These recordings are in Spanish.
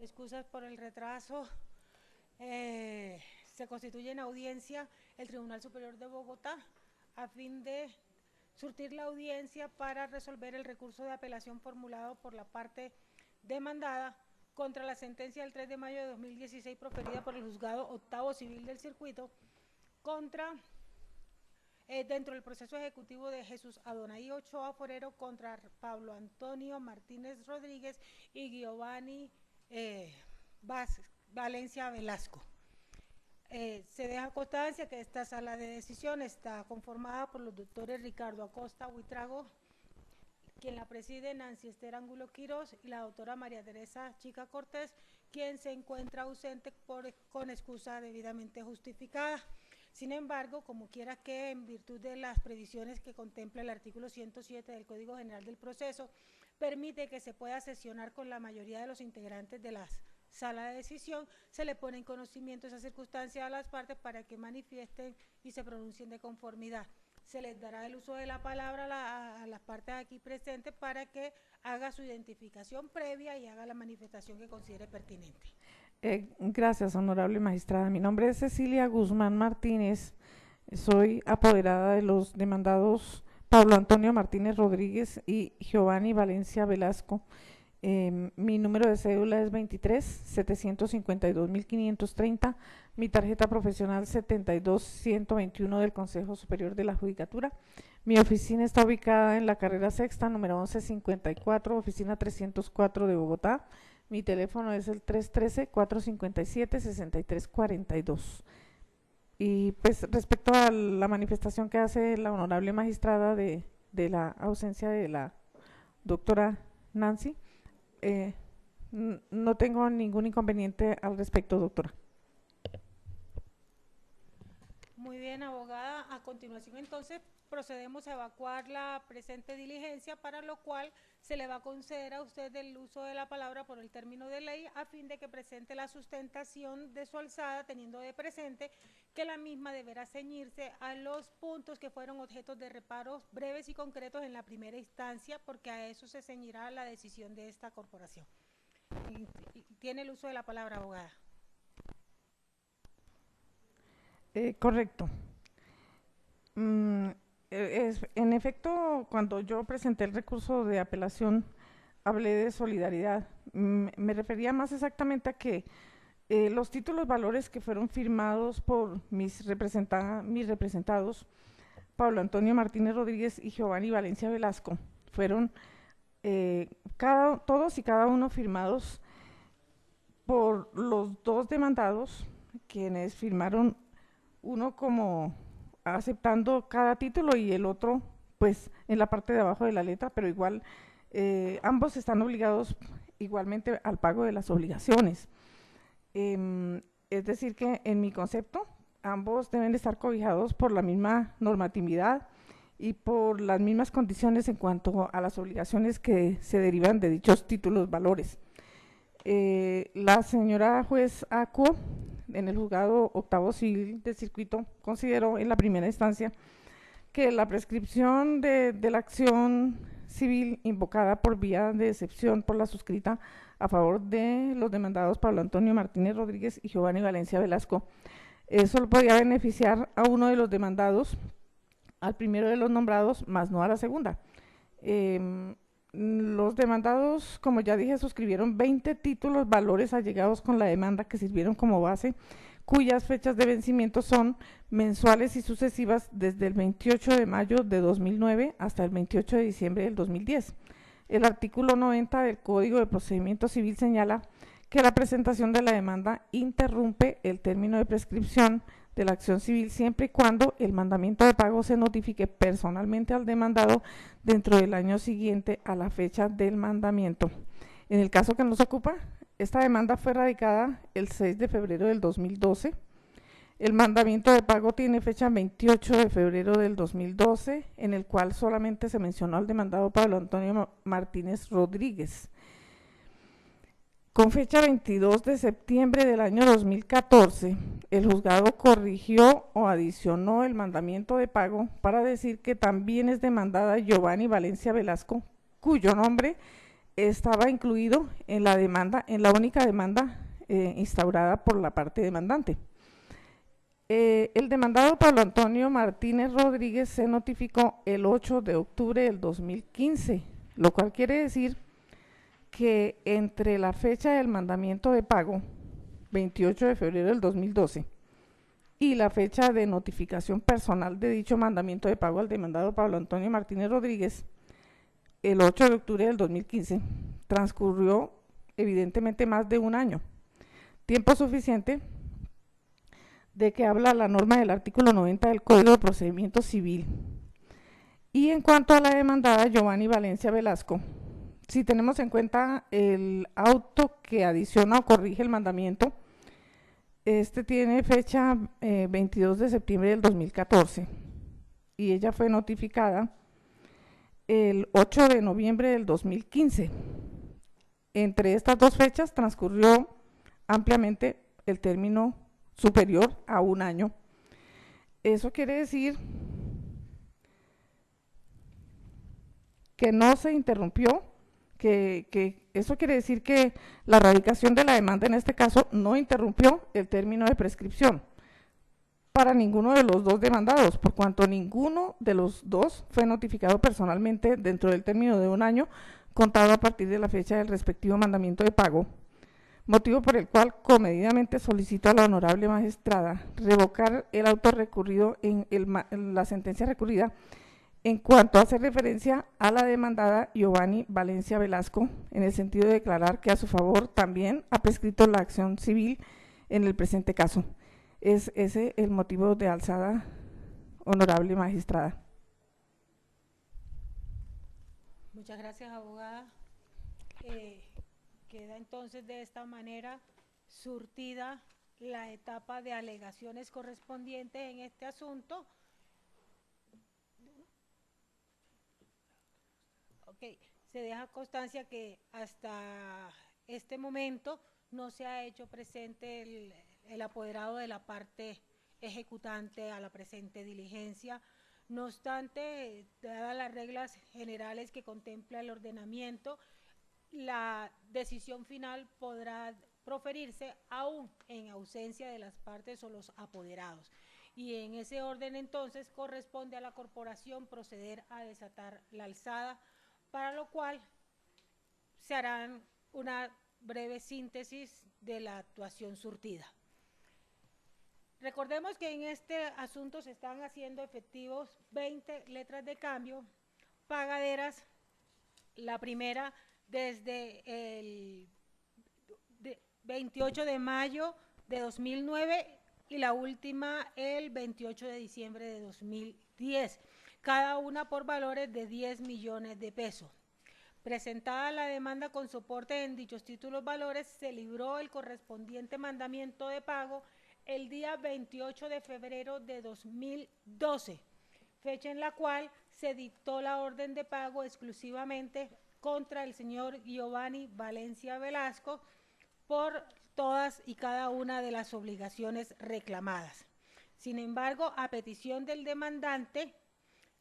Excusas por el retraso. Se constituye en audiencia el Tribunal Superior de Bogotá a fin de surtir la audiencia para resolver el recurso de apelación formulado por la parte demandada contra la sentencia del 3 de mayo de 2016 proferida por el Juzgado Octavo Civil del Circuito contra dentro del proceso ejecutivo de Jesús Adonai Ochoa Forero contra Pablo Antonio Martínez Rodríguez y Giovanni Valencia Velasco. Se deja constancia que esta sala de decisión está conformada por los doctores Ricardo Acosta Huitrago, quien la preside, Nancy Esther Angulo Quirós, y la doctora María Teresa Chica Cortés, quien se encuentra ausente con excusa debidamente justificada. Sin embargo, como quiera que, en virtud de las previsiones que contempla el artículo 107 del Código General del Proceso, permite que se pueda sesionar con la mayoría de los integrantes de la sala de decisión, se le pone en conocimiento esa circunstancia a las partes para que manifiesten y se pronuncien de conformidad. Se les dará el uso de la palabra a las partes aquí presentes para que haga su identificación previa y haga la manifestación que considere pertinente. Gracias, honorable magistrada. Mi nombre es Cecilia Guzmán Martínez. Soy apoderada de los demandados Pablo Antonio Martínez Rodríguez y Giovanni Valencia Velasco. Mi número de cédula es 23-752-1530. Mi tarjeta profesional 72-121 del Consejo Superior de la Judicatura. Mi oficina está ubicada en la carrera sexta, número 1154, oficina 304 de Bogotá. Mi teléfono es el 313-457-6342. Y pues respecto a la manifestación que hace la honorable magistrada de la ausencia de la doctora Nancy, no tengo ningún inconveniente al respecto, doctora. Muy bien, abogada. A continuación, entonces, procedemos a evacuar la presente diligencia, para lo cual se le va a conceder a usted el uso de la palabra por el término de ley, a fin de que presente la sustentación de su alzada, teniendo de presente que la misma deberá ceñirse a los puntos que fueron objetos de reparos breves y concretos en la primera instancia, porque a eso se ceñirá la decisión de esta corporación. Tiene el uso de la palabra, abogada. Correcto. En efecto, cuando yo presenté el recurso de apelación, hablé de solidaridad. Me refería más exactamente a que los títulos valores que fueron firmados por mis representados, Pablo Antonio Martínez Rodríguez y Giovanni Valencia Velasco, fueron todos y cada uno firmados por los dos demandados, quienes firmaron uno como aceptando cada título y el otro pues en la parte de abajo de la letra, pero igual ambos están obligados igualmente al pago de las obligaciones. Es decir que en mi concepto ambos deben de estar cobijados por la misma normatividad y por las mismas condiciones en cuanto a las obligaciones que se derivan de dichos títulos valores. La señora juez Acuo en el juzgado octavo civil del circuito consideró en la primera instancia que la prescripción de la acción civil invocada por vía de excepción por la suscrita a favor de los demandados Pablo Antonio Martínez Rodríguez y Giovanni Valencia Velasco solo podía beneficiar a uno de los demandados, al primero de los nombrados, más no a la segunda. Los demandados, como ya dije, suscribieron 20 títulos valores allegados con la demanda que sirvieron como base, cuyas fechas de vencimiento son mensuales y sucesivas desde el 28 de mayo de 2009 hasta el 28 de diciembre del 2010. El artículo 90 del Código de Procedimiento Civil señala que la presentación de la demanda interrumpe el término de prescripción de la acción civil siempre y cuando el mandamiento de pago se notifique personalmente al demandado dentro del año siguiente a la fecha del mandamiento. En el caso que nos ocupa, esta demanda fue radicada el 6 de febrero del 2012. El mandamiento de pago tiene fecha 28 de febrero del 2012, en el cual solamente se mencionó al demandado Pablo Antonio Martínez Rodríguez. Con fecha 22 de septiembre del año 2014, el juzgado corrigió o adicionó el mandamiento de pago para decir que también es demandada Giovanni Valencia Velasco, cuyo nombre estaba incluido en la demanda, en la única demanda instaurada por la parte demandante. El demandado Pablo Antonio Martínez Rodríguez se notificó el 8 de octubre del 2015, lo cual quiere decir que entre la fecha del mandamiento de pago, 28 de febrero del 2012, y la fecha de notificación personal de dicho mandamiento de pago al demandado Pablo Antonio Martínez Rodríguez, el 8 de octubre del 2015, transcurrió evidentemente más de un año, tiempo suficiente de que habla la norma del artículo 90 del Código de Procedimiento Civil. Y en cuanto a la demandada Giovanni Valencia Velasco, si tenemos en cuenta el auto que adiciona o corrige el mandamiento, este tiene fecha 22 de septiembre del 2014 y ella fue notificada el 8 de noviembre del 2015. Entre estas dos fechas transcurrió ampliamente el término superior a un año. Eso quiere decir que no se interrumpió, que eso quiere decir que la radicación de la demanda en este caso no interrumpió el término de prescripción para ninguno de los dos demandados, por cuanto ninguno de los dos fue notificado personalmente dentro del término de un año contado a partir de la fecha del respectivo mandamiento de pago, motivo por el cual comedidamente solicito a la honorable magistrada revocar el auto recurrido en la sentencia recurrida en cuanto hace referencia a la demandada Giovanni Valencia Velasco, en el sentido de declarar que a su favor también ha prescrito la acción civil en el presente caso. Es ese el motivo de alzada, honorable magistrada. Muchas gracias, abogada. Queda entonces de esta manera surtida la etapa de alegaciones correspondientes en este asunto. Ok, se deja constancia que hasta este momento no se ha hecho presente el apoderado de la parte ejecutante a la presente diligencia. No obstante, dadas las reglas generales que contempla el ordenamiento, la decisión final podrá proferirse aún en ausencia de las partes o los apoderados. Y en ese orden entonces corresponde a la corporación proceder a desatar la alzada, para lo cual se harán una breve síntesis de la actuación surtida. Recordemos que en este asunto se están haciendo efectivos 20 letras de cambio pagaderas, la primera desde el 28 de mayo de 2009 y la última el 28 de diciembre de 2010, cada una por valores de 10 millones de pesos. Presentada la demanda con soporte en dichos títulos valores, se libró el correspondiente mandamiento de pago el día 28 de febrero de 2012, fecha en la cual se dictó la orden de pago exclusivamente contra el señor Giovanni Valencia Velasco por todas y cada una de las obligaciones reclamadas. Sin embargo, a petición del demandante,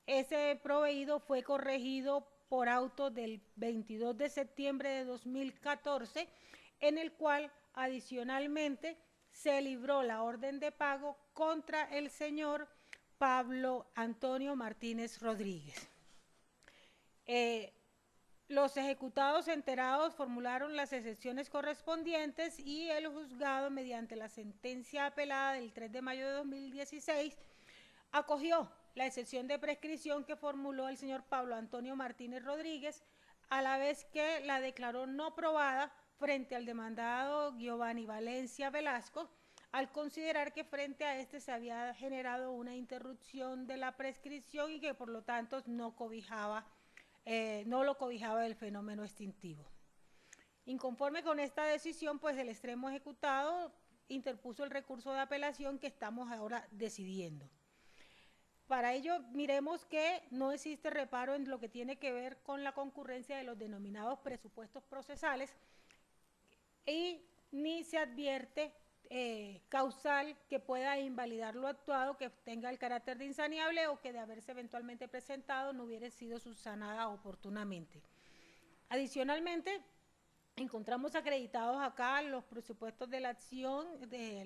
ese proveído fue corregido por auto del 22 de septiembre de 2014, en el cual adicionalmente se libró la orden de pago contra el señor Pablo Antonio Martínez Rodríguez. Los ejecutados enterados formularon las excepciones correspondientes y el juzgado, mediante la sentencia apelada del 3 de mayo de 2016, acogió la excepción de prescripción que formuló el señor Pablo Antonio Martínez Rodríguez, a la vez que la declaró no probada frente al demandado Giovanni Valencia Velasco, al considerar que frente a este se había generado una interrupción de la prescripción y que por lo tanto no lo cobijaba el fenómeno extintivo. Inconforme con esta decisión, pues el extremo ejecutado interpuso el recurso de apelación que estamos ahora decidiendo. Para ello, miremos que no existe reparo en lo que tiene que ver con la concurrencia de los denominados presupuestos procesales y ni se advierte causal que pueda invalidar lo actuado, que tenga el carácter de insaneable o que de haberse eventualmente presentado no hubiera sido subsanada oportunamente. Adicionalmente, encontramos acreditados acá los presupuestos de la acción, de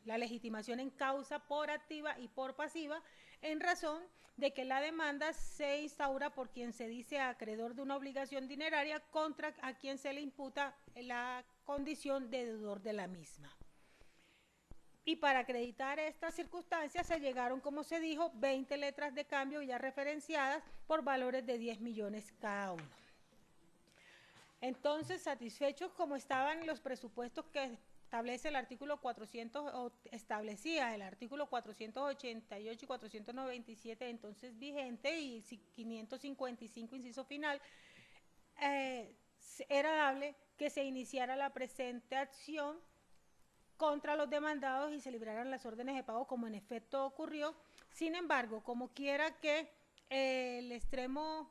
la legitimación en causa por activa y por pasiva, en razón de que la demanda se instaura por quien se dice acreedor de una obligación dineraria contra a quien se le imputa la condición de deudor de la misma. Y para acreditar estas circunstancias se llegaron, como se dijo, 20 letras de cambio ya referenciadas por valores de 10 millones cada uno. Entonces, satisfechos como estaban los presupuestos que establece el artículo 400, o establecía el artículo 488 y 497, entonces vigente, y 555, inciso final, era dable que se iniciara la presente acción contra los demandados y se libraran las órdenes de pago como en efecto ocurrió. Sin embargo, como quiera que el extremo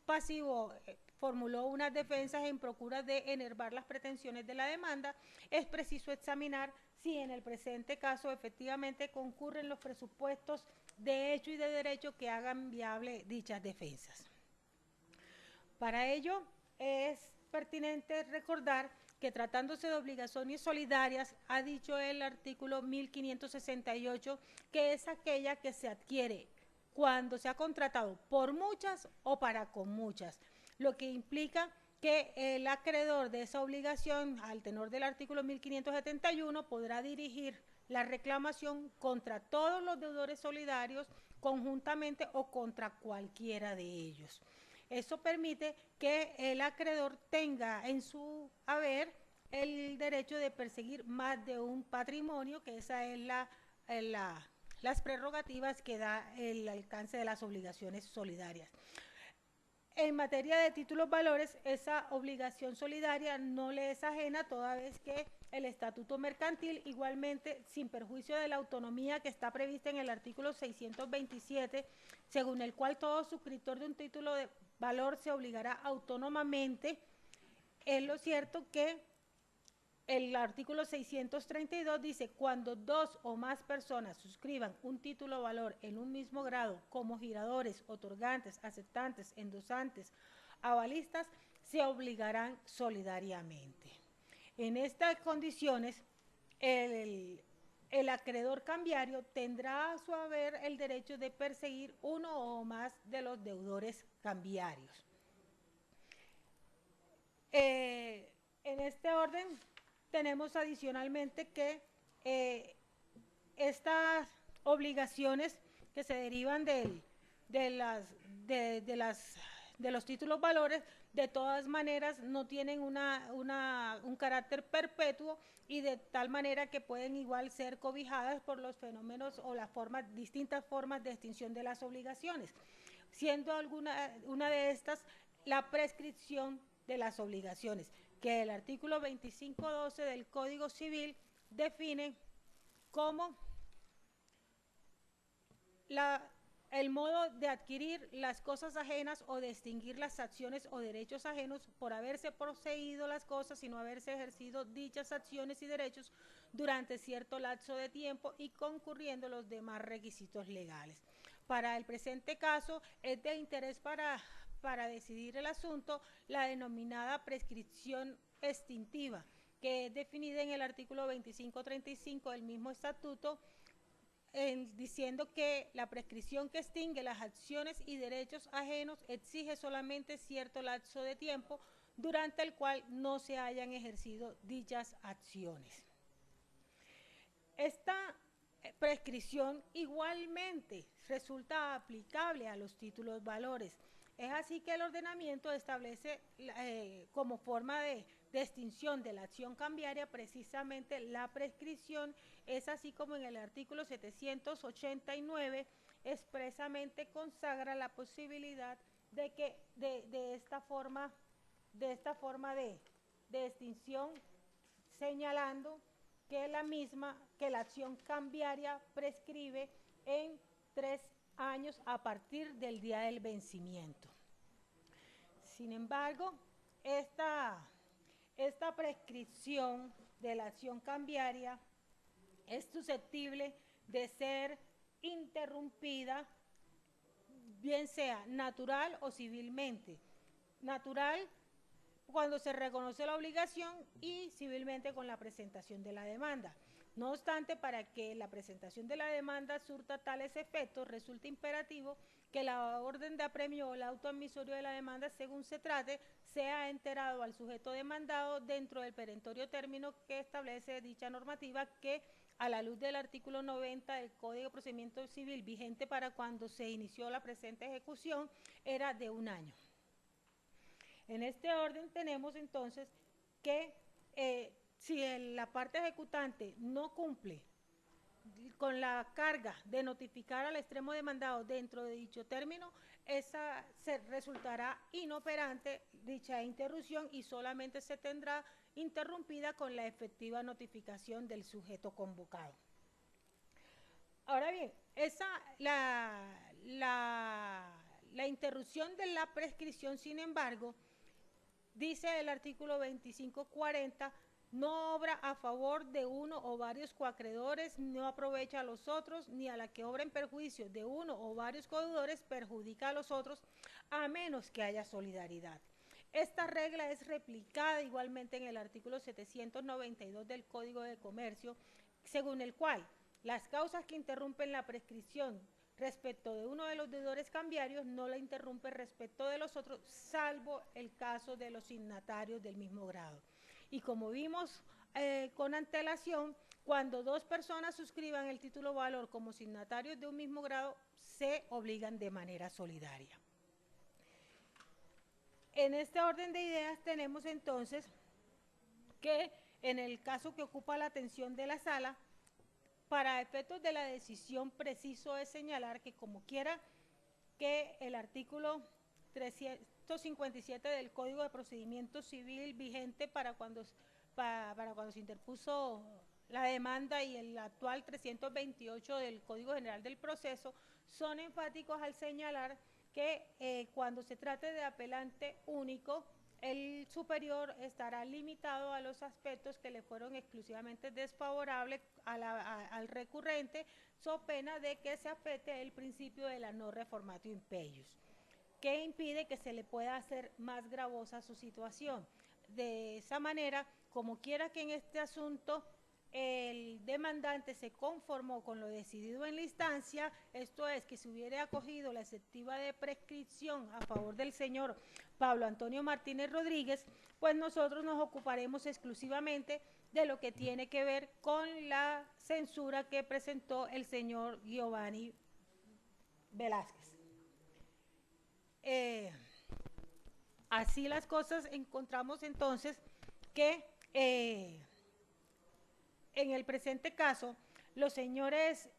pasivo formuló unas defensas en procura de enervar las pretensiones de la demanda, es preciso examinar si en el presente caso efectivamente concurren los presupuestos de hecho y de derecho que hagan viable dichas defensas. Para ello es pertinente recordar que tratándose de obligaciones solidarias, ha dicho el artículo 1568 que es aquella que se adquiere cuando se ha contratado por muchas o para con muchas, lo que implica que el acreedor de esa obligación, al tenor del artículo 1571, podrá dirigir la reclamación contra todos los deudores solidarios conjuntamente o contra cualquiera de ellos. Eso permite que el acreedor tenga en su haber el derecho de perseguir más de un patrimonio, que esa es las prerrogativas que da el alcance de las obligaciones solidarias. En materia de títulos valores, esa obligación solidaria no le es ajena, toda vez que el estatuto mercantil, igualmente sin perjuicio de la autonomía que está prevista en el artículo 627, según el cual todo suscriptor de un título de valor se obligará autónomamente. Es lo cierto que el artículo 632 dice: cuando dos o más personas suscriban un título de valor en un mismo grado como giradores, otorgantes, aceptantes, endosantes, avalistas, se obligarán solidariamente. En estas condiciones, el acreedor cambiario tendrá a su haber el derecho de perseguir uno o más de los deudores cambiarios. En este orden, tenemos adicionalmente que estas obligaciones que se derivan de los títulos valores, de todas maneras no tienen un carácter perpetuo, y de tal manera que pueden igual ser cobijadas por los fenómenos o las distintas formas de extinción de las obligaciones, siendo una de estas la prescripción de las obligaciones, que el artículo 2512 del Código Civil define como el modo de adquirir las cosas ajenas o de extinguir las acciones o derechos ajenos por haberse poseído las cosas y no haberse ejercido dichas acciones y derechos durante cierto lapso de tiempo y concurriendo los demás requisitos legales. Para el presente caso, es de interés para decidir el asunto la denominada prescripción extintiva, que es definida en el artículo 2535 del mismo estatuto, diciendo que la prescripción que extingue las acciones y derechos ajenos exige solamente cierto lapso de tiempo durante el cual no se hayan ejercido dichas acciones. Esta prescripción igualmente resulta aplicable a los títulos valores. Es así que el ordenamiento establece como forma de extinción de la acción cambiaria precisamente la prescripción. Es así como en el artículo 789 expresamente consagra la posibilidad de que de esta forma de extinción, señalando que la acción cambiaria prescribe en 3 años a partir del día del vencimiento. Sin embargo, esta prescripción de la acción cambiaria es susceptible de ser interrumpida, bien sea natural o civilmente. Natural, cuando se reconoce la obligación y civilmente con la presentación de la demanda. No obstante, para que la presentación de la demanda surta tales efectos, resulta imperativo que la orden de apremio o el auto admisorio de la demanda, según se trate, sea enterado al sujeto demandado dentro del perentorio término que establece dicha normativa, que a la luz del artículo 90 del Código de Procedimiento Civil vigente para cuando se inició la presente ejecución, era de 1 año. En este orden tenemos entonces que si la parte ejecutante no cumple con la carga de notificar al extremo demandado dentro de dicho término, esa se resultará inoperante dicha interrupción y solamente se tendrá interrumpida con la efectiva notificación del sujeto convocado. Ahora bien, la interrupción de la prescripción, sin embargo, dice el artículo 2540, no obra a favor de uno o varios coacreedores, no aprovecha a los otros, ni a la que obra en perjuicio de uno o varios codeudores perjudica a los otros, a menos que haya solidaridad. Esta regla es replicada igualmente en el artículo 792 del Código de Comercio, según el cual las causas que interrumpen la prescripción respecto de uno de los deudores cambiarios no la interrumpe respecto de los otros, salvo el caso de los signatarios del mismo grado. Y como vimos con antelación, cuando dos personas suscriban el título valor como signatarios de un mismo grado, se obligan de manera solidaria. En este orden de ideas tenemos entonces que en el caso que ocupa la atención de la sala, para efectos de la decisión, preciso es señalar que como quiera que el artículo 357 del Código de Procedimiento Civil vigente para cuando se interpuso la demanda y el actual 328 del Código General del Proceso son enfáticos al señalar que cuando se trate de apelante único, el superior estará limitado a los aspectos que le fueron exclusivamente desfavorables al recurrente, so pena de que se afecte el principio de la no reformatio impeius, que impide que se le pueda hacer más gravosa su situación. De esa manera, como quiera que en este asunto el demandante se conformó con lo decidido en la instancia, esto es, que se hubiera acogido la exceptiva de prescripción a favor del señor Pablo Antonio Martínez Rodríguez, pues nosotros nos ocuparemos exclusivamente de lo que tiene que ver con la censura que presentó el señor Giovanni Velázquez. Así las cosas, encontramos entonces que en el presente caso, los señores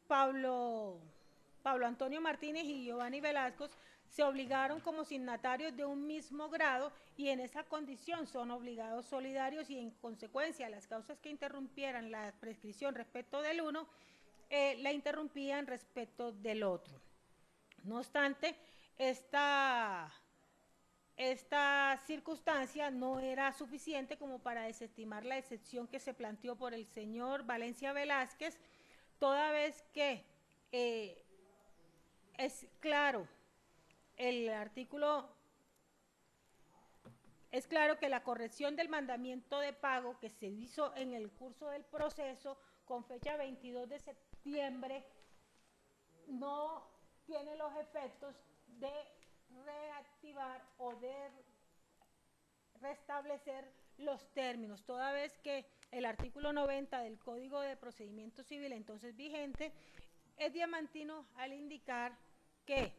Pablo Antonio Martínez y Giovanni Velázquez se obligaron como signatarios de un mismo grado y en esa condición son obligados solidarios y en consecuencia las causas que interrumpieran la prescripción respecto del uno la interrumpían respecto del otro. No obstante, esta circunstancia no era suficiente como para desestimar la excepción que se planteó por el señor Valencia Velázquez, toda vez que es claro que la corrección del mandamiento de pago que se hizo en el curso del proceso con fecha 22 de septiembre no tiene los efectos de reactivar o de restablecer los términos, toda vez que el artículo 90 del Código de Procedimiento Civil entonces vigente es diamantino al indicar que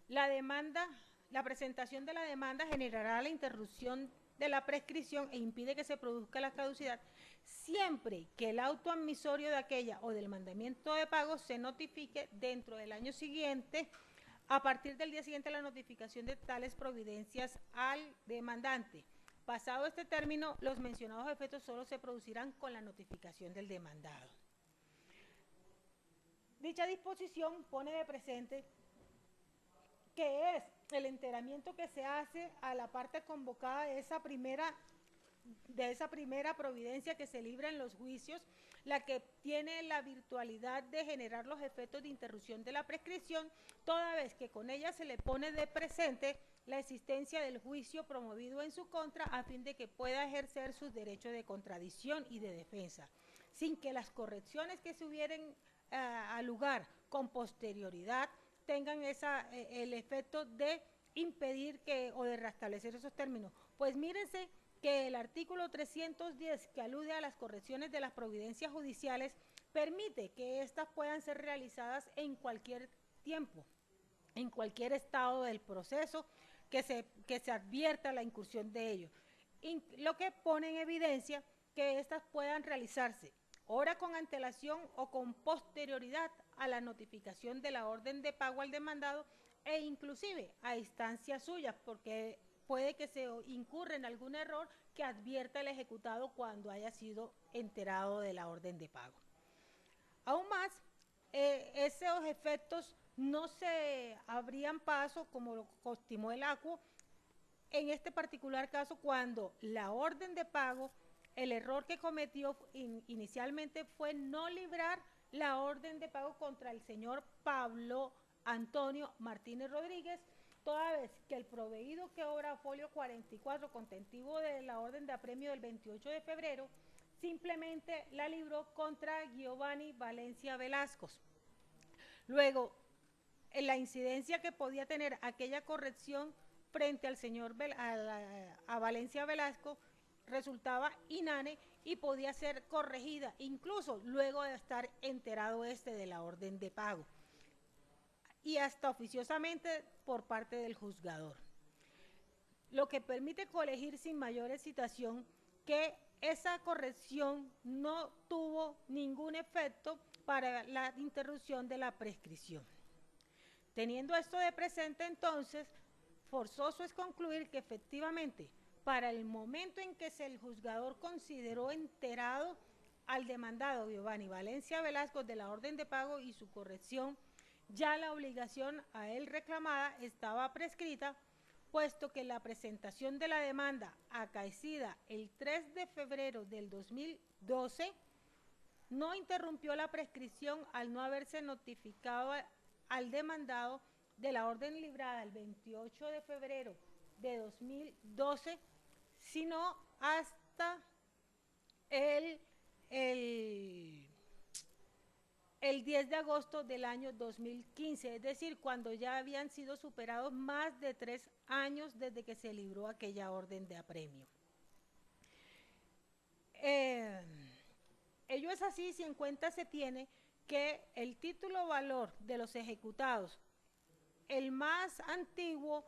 la presentación de la demanda generará la interrupción de la prescripción e impide que se produzca la caducidad siempre que el auto admisorio de aquella o del mandamiento de pago se notifique dentro del año siguiente a partir del día siguiente a la notificación de tales providencias al demandante. Pasado este término, los mencionados efectos solo se producirán con la notificación del demandado. Dicha disposición pone de presente que es el enteramiento que se hace a la parte convocada de esa primera providencia que se libra en los juicios, la que tiene la virtualidad de generar los efectos de interrupción de la prescripción, toda vez que con ella se le pone de presente la existencia del juicio promovido en su contra a fin de que pueda ejercer sus derechos de contradicción y de defensa, sin que las correcciones que se hubieran al lugar con posterioridad tengan el efecto de impedir o de restablecer esos términos. Pues mírense que el artículo 310, que alude a las correcciones de las providencias judiciales, permite que éstas puedan ser realizadas en cualquier tiempo, en cualquier estado del proceso que se advierta la incursión de ellos, lo que pone en evidencia que éstas puedan realizarse ora con antelación o con posterioridad a la notificación de la orden de pago al demandado e inclusive a instancias suyas, porque puede que se incurra en algún error que advierta el ejecutado cuando haya sido enterado de la orden de pago. Aún más, esos efectos no se abrían paso, como lo estimó el ACUO, en este particular caso cuando la orden de pago, el error que cometió inicialmente fue no librar la orden de pago contra el señor Pablo Antonio Martínez Rodríguez, toda vez que el proveído que obra folio 44 contentivo de la orden de apremio del 28 de febrero simplemente la libró contra Giovanni Valencia Velasco. Luego, en la incidencia que podía tener aquella corrección frente al señor a Valencia Velasco resultaba inane y podía ser corregida incluso luego de estar enterado de la orden de pago y hasta oficiosamente por parte del juzgador, lo que permite colegir sin mayor excitación que esa corrección no tuvo ningún efecto para la interrupción de la prescripción. Teniendo esto de presente, entonces, forzoso es concluir que efectivamente, para el momento en que el juzgador consideró enterado al demandado Giovanni Valencia Velasco de la orden de pago y su corrección, ya la obligación a él reclamada estaba prescrita, puesto que la presentación de la demanda acaecida el 3 de febrero del 2012 no interrumpió la prescripción al no haberse notificado al demandado de la orden librada el 28 de febrero de 2012, sino hasta el 10 de agosto del año 2015, es decir, cuando ya habían sido superados más de 3 años desde que se libró aquella orden de apremio. Ello es así si en cuenta se tiene que el título valor de los ejecutados, el más antiguo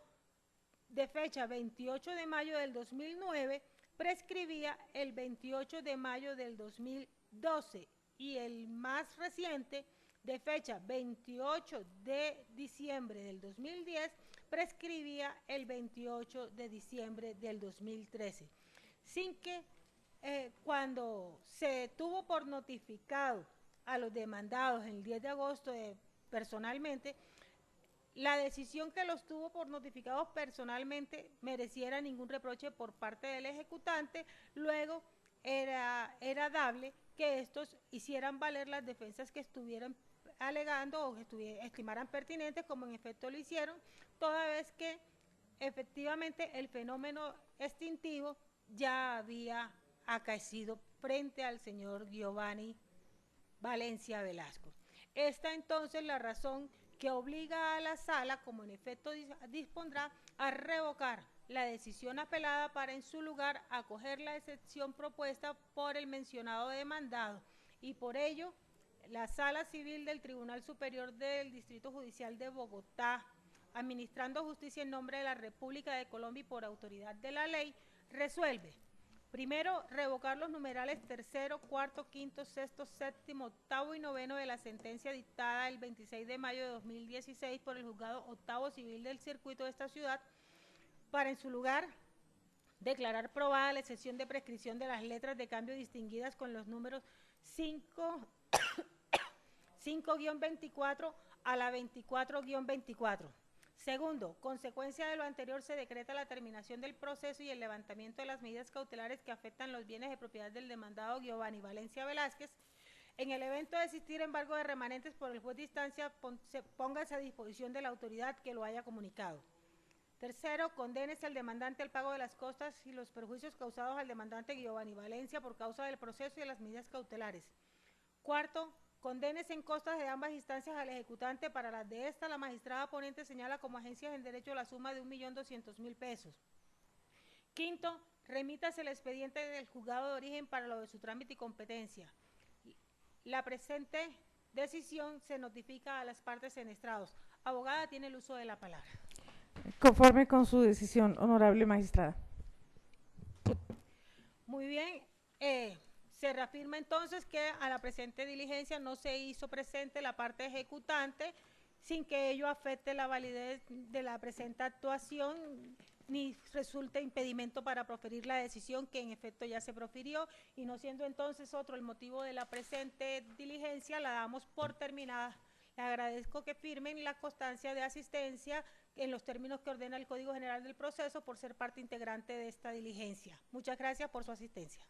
de fecha 28 de mayo del 2009, prescribía el 28 de mayo del 2012 y el más reciente de fecha 28 de diciembre del 2010 prescribía el 28 de diciembre del 2013, sin que cuando se tuvo por notificado a los demandados el 10 de agosto personalmente, la decisión que los tuvo por notificados personalmente mereciera ningún reproche por parte del ejecutante. Luego era dable que estos hicieran valer las defensas que estuvieran alegando o que estimaran pertinentes, como en efecto lo hicieron, toda vez que efectivamente el fenómeno extintivo ya había acaecido frente al señor Giovanni Valencia Velasco. Esta entonces la razón que obliga a la sala, como en efecto dispondrá, a revocar la decisión apelada para en su lugar acoger la excepción propuesta por el mencionado demandado, y por ello la Sala Civil del Tribunal Superior del Distrito Judicial de Bogotá, administrando justicia en nombre de la República de Colombia y por autoridad de la ley, resuelve: primero, revocar los numerales tercero, cuarto, quinto, sexto, séptimo, octavo y noveno de la sentencia dictada el 26 de mayo de 2016 por el Juzgado Octavo Civil del Circuito de esta ciudad, para en su lugar declarar probada la excepción de prescripción de las letras de cambio distinguidas con los números 5-24 a la 24-24. Segundo, consecuencia de lo anterior, se decreta la terminación del proceso y el levantamiento de las medidas cautelares que afectan los bienes de propiedad del demandado Giovanni Valencia Velázquez. En el evento de existir embargo de remanentes por el juez de instancia, póngase a disposición de la autoridad que lo haya comunicado. Tercero, condénese al demandante al pago de las costas y los perjuicios causados al demandante Giovanni Valencia por causa del proceso y de las medidas cautelares. Cuarto, condénese en costas de ambas instancias al ejecutante. Para las de esta, la magistrada ponente señala como agencias en derecho la suma de 1.200.000 pesos. Quinto, remítase el expediente del juzgado de origen para lo de su trámite y competencia. La presente decisión se notifica a las partes en estrados. Abogada, tiene el uso de la palabra. Conforme con su decisión, honorable magistrada. Muy bien, se reafirma entonces que a la presente diligencia no se hizo presente la parte ejecutante sin que ello afecte la validez de la presente actuación ni resulte impedimento para proferir la decisión que en efecto ya se profirió, y no siendo entonces otro el motivo de la presente diligencia, la damos por terminada. Le agradezco que firmen la constancia de asistencia en los términos que ordena el Código General del Proceso por ser parte integrante de esta diligencia. Muchas gracias por su asistencia.